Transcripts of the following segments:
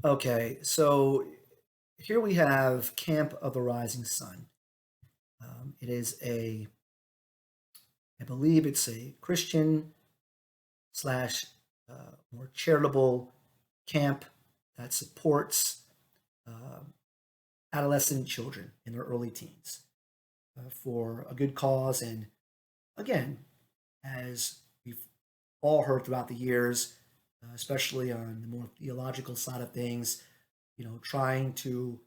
Okay, so here we have Camp of the Rising Sun. It is I believe it's a Christian slash more charitable camp that supports uh, adolescent children in their early teens for a good cause. And again, as we've all heard throughout the years, especially on the more theological side of things, trying to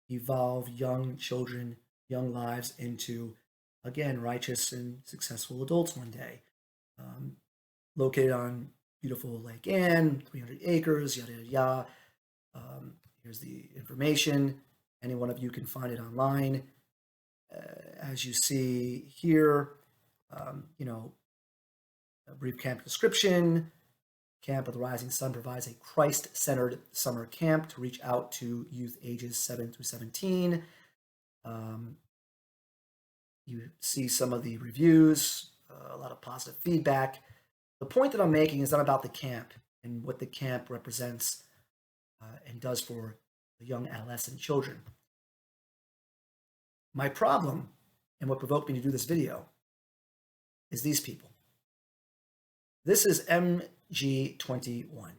evolve young children, young lives into, again, righteous and successful adults one day. Um, Located on beautiful Lake Anne, 300 acres, yada, yada, yada. Here's the information. Any one of you can find it online. As you see here, a brief camp description. Camp of the Rising Sun provides a Christ centered summer camp to reach out to youth ages 7 through 17. Um, you see some of the reviews, a lot of positive feedback. The point that I'm making is not about the camp and what the camp represents and does for the young adolescent children. My problem, and what provoked me to do this video, is these people. This is MG21.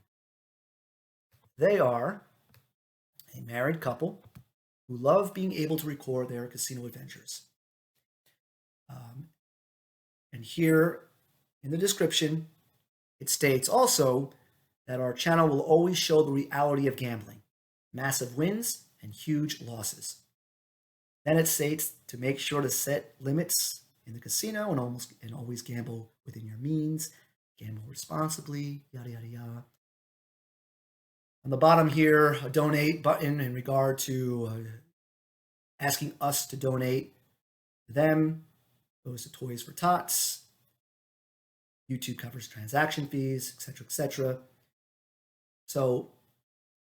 They are a married couple who love being able to record their casino adventures. And here in the description, it states also that our channel will always show the reality of gambling, massive wins and huge losses. Then it states to make sure to set limits in the casino and always gamble within your means, gamble responsibly, yada yada yada. On the bottom here, a donate button in regard to asking us to donate them goes to Toys for Tots. YouTube covers transaction fees, etc., etc. So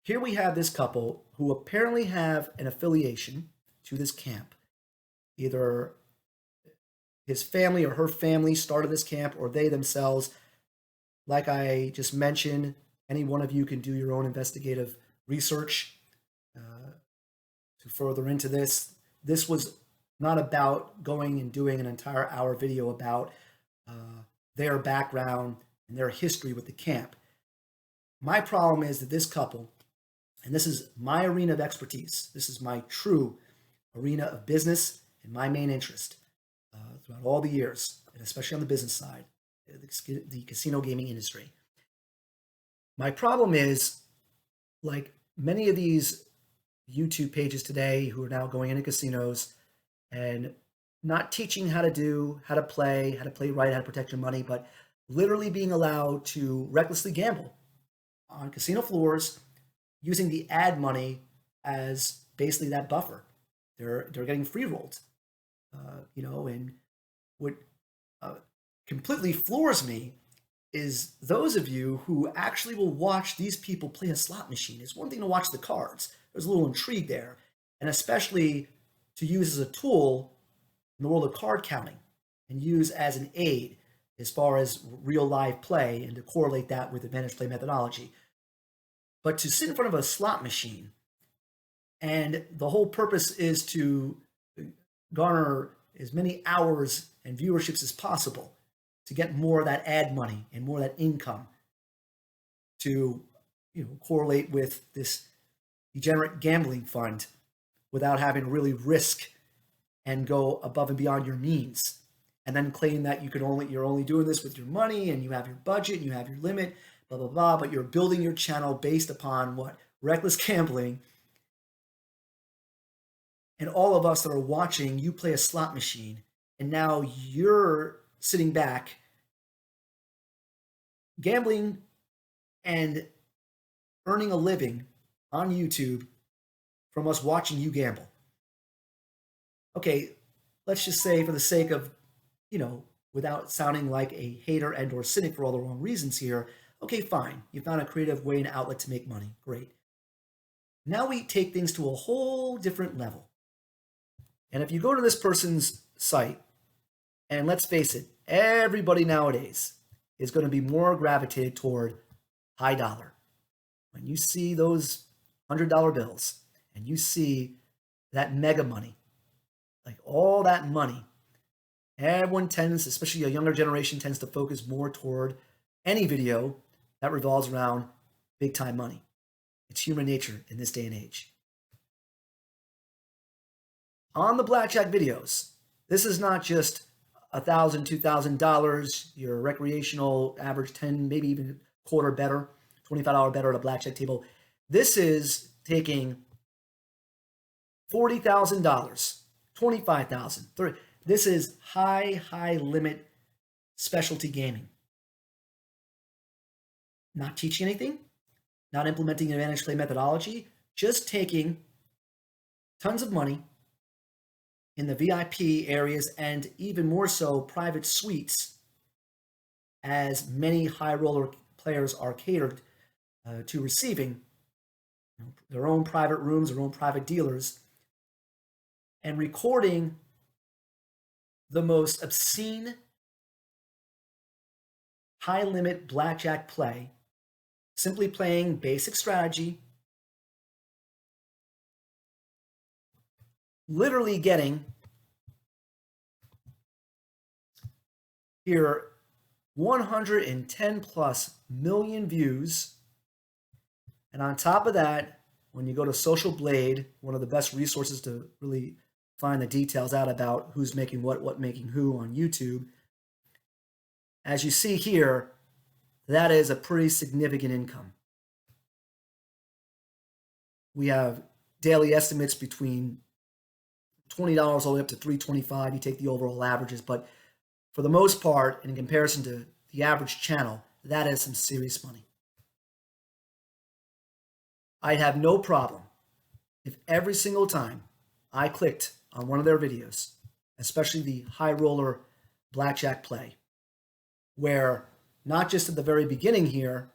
here we have this couple who apparently have an affiliation to this camp. Either his family or her family started this camp, or they themselves. Like I just mentioned, any one of you can do your own investigative research to further into this. This was not about going and doing an entire hour video about their background and their history with the camp. My problem is that this couple, and this is my arena of expertise, this is my true arena of business and my main interest throughout all the years, and especially on the business side, the casino gaming industry. My problem is, like many of these YouTube pages today who are now going into casinos and not teaching how to play right, how to protect your money, but literally being allowed to recklessly gamble on casino floors using the ad money as basically that buffer. They're getting free rolled, and what uh, completely floors me is those of you who actually will watch these people play a slot machine. It's one thing to watch the cards. There's a little intrigue there, and especially to use as a tool in the world of card counting and use as an aid as far as real live play and to correlate that with advantage play methodology. But to sit in front of a slot machine and the whole purpose is to garner as many hours and viewerships as possible to get more of that ad money and more of that income to correlate with this degenerate gambling fund without having to really risk and go above and beyond your means, and then claim that you're only doing this with your money and you have your budget and you have your limit, blah blah blah, but you're building your channel based upon what? Reckless gambling. And all of us that are watching you play a slot machine, and now you're sitting back gambling and earning a living on YouTube from us watching you gamble. Okay, let's just say for the sake of, without sounding like a hater and or cynic for all the wrong reasons here, okay, fine. You found a creative way and outlet to make money. Great. Now we take things to a whole different level. And if you go to this person's site, and let's face it, everybody nowadays is going to be more gravitated toward high dollar. When you see those $100 bills, and you see that mega money, like all that money, everyone tends, especially a younger generation, tends to focus more toward any video that revolves around big time money. It's human nature in this day and age. On the blackjack videos, this is not just $1,000, $2,000, your recreational average 10, maybe even quarter better, $25 better at a blackjack table. This is taking $40,000, $25,000, $30,000. This is high limit specialty gaming. Not teaching anything, not implementing an advantage play methodology, just taking tons of money in the VIP areas and even more so private suites, as many high roller players are catered to receiving their own private rooms, their own private dealers, and recording the most obscene high limit blackjack play, simply playing basic strategy, literally getting here 110 plus million views. And on top of that, when you go to Social Blade, one of the best resources to really find the details out about who's making what making who on YouTube, as you see here, that is a pretty significant income. We have daily estimates between $20 all the way up to $325. You take the overall averages, but for the most part, in comparison to the average channel, that is some serious money. I'd have no problem if every single time I clicked on one of their videos, especially the high roller blackjack play, where not just at the very beginning here,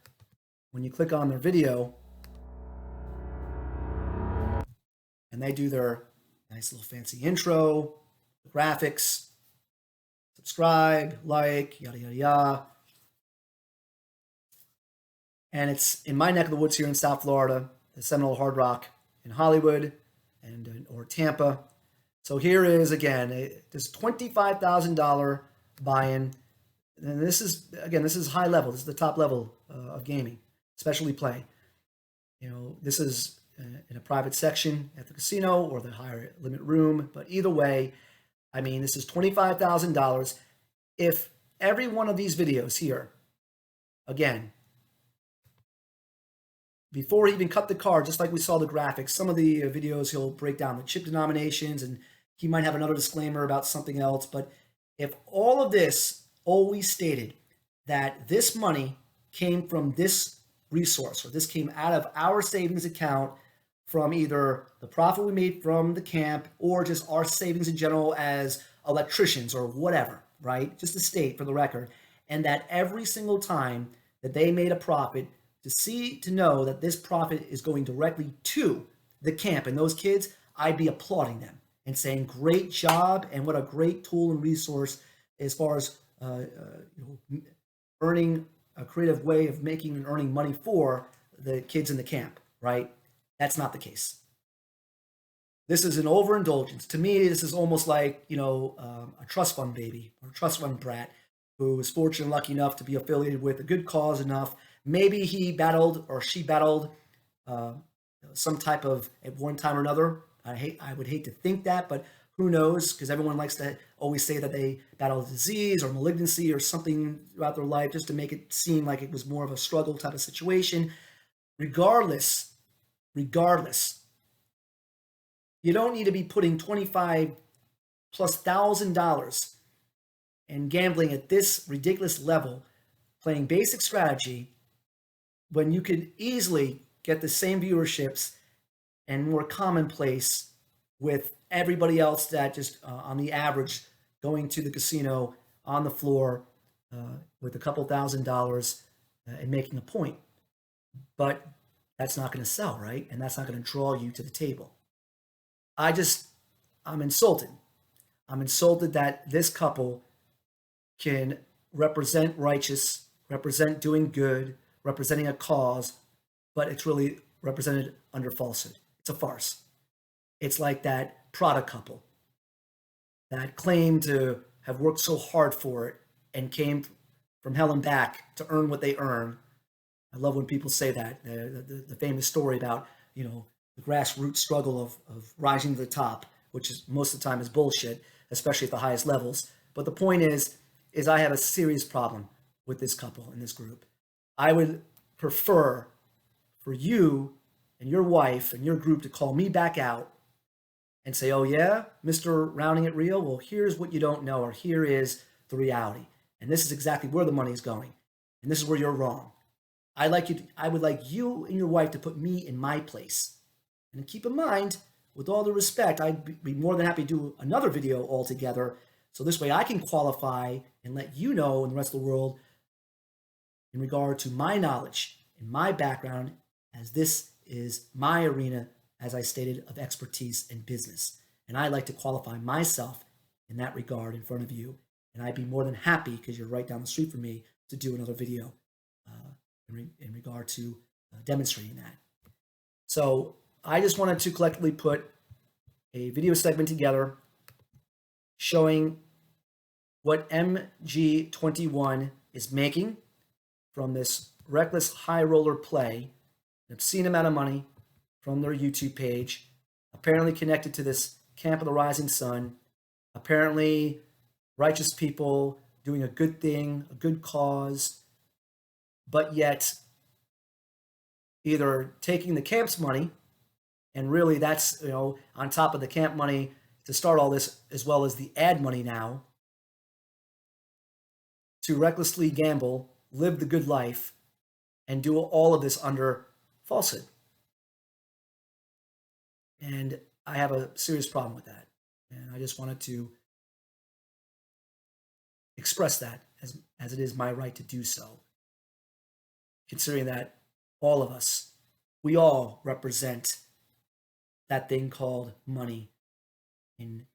when you click on their video and they do their nice little fancy intro, graphics, subscribe, like, yada, yada, yada. And it's in my neck of the woods here in South Florida, the Seminole Hard Rock in Hollywood and or Tampa. So here is, again, this $25,000 buy-in. And this is high level. This is the top level of gaming, especially play. This is in a private section at the casino or the higher limit room. But either way, I mean, this is $25,000. If every one of these videos here, again, before he even cut the card, just like we saw the graphics, some of the videos he'll break down the chip denominations and he might have another disclaimer about something else. But if all of this always stated that this money came from this resource, or this came out of our savings account from either the profit we made from the camp or just our savings in general as electricians or whatever, right? Just to state for the record, and that every single time that they made a profit, to know that this profit is going directly to the camp and those kids, I'd be applauding them and saying, great job, and what a great tool and resource as far as earning a creative way of making and earning money for the kids in the camp, right? That's not the case. This is an overindulgence. To me, this is almost like, a trust fund baby or a trust fund brat who was fortunate and lucky enough to be affiliated with a good cause enough. Maybe he battled or she battled some type of, at one time or another. I would hate to think that, but who knows? Because everyone likes to always say that they battled disease or malignancy or something throughout their life just to make it seem like it was more of a struggle type of situation. Regardless, you don't need to be putting $25,000+ and gambling at this ridiculous level, playing basic strategy, when you could easily get the same viewerships and more commonplace with everybody else that just on the average going to the casino on the floor with a couple $1,000s and making a point. But that's not going to sell, right? And that's not going to draw you to the table. I'm insulted. I'm insulted that this couple can represent righteous, represent doing good, representing a cause, but it's really represented under falsehood. It's a farce. It's like that Prada couple that claimed to have worked so hard for it and came from hell and back to earn what they earn. I love when people say that. The famous story about, the grassroots struggle of rising to the top, which is most of the time is bullshit, especially at the highest levels. But the point is I have a serious problem with this couple in this group. I would prefer for you and your wife and your group to call me back out and say, oh yeah, Mr. Rounding It Real, well, here's what you don't know, or here is the reality. And this is exactly where the money is going. And this is where you're wrong. I would like you and your wife to put me in my place. And keep in mind, with all the respect, I'd be more than happy to do another video altogether. So this way I can qualify and let you know and the rest of the world in regard to my knowledge and my background, as this is my arena, as I stated, of expertise in business. And I like to qualify myself in that regard in front of you. And I'd be more than happy, because you're right down the street from me, to do another video in regard to demonstrating that. So I just wanted to collectively put a video segment together showing what MG21 is making from this reckless high roller play, an obscene amount of money from their YouTube page, apparently connected to this Camp of the Rising Sun, apparently righteous people doing a good thing, a good cause, but yet either taking the camp's money, and really that's, on top of the camp money to start all this, as well as the ad money now, to recklessly gamble, live the good life, and do all of this under falsehood. And I have a serious problem with that. And I just wanted to express that as it is my right to do so, considering that all of us, we all represent that thing called money in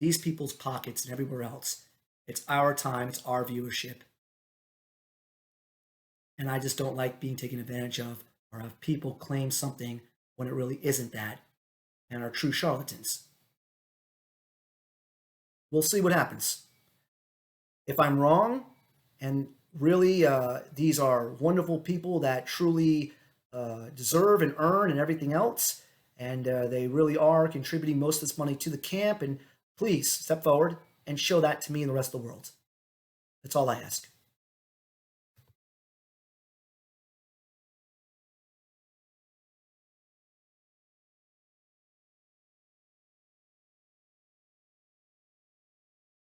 these people's pockets and everywhere else. It's our time, it's our viewership. And I just don't like being taken advantage of, or have people claim something when it really isn't that, and are true charlatans. We'll see what happens. If I'm wrong, and really these are wonderful people that truly deserve and earn and everything else, and they really are contributing most of this money to the camp, and please step forward and show that to me and the rest of the world. That's all I ask.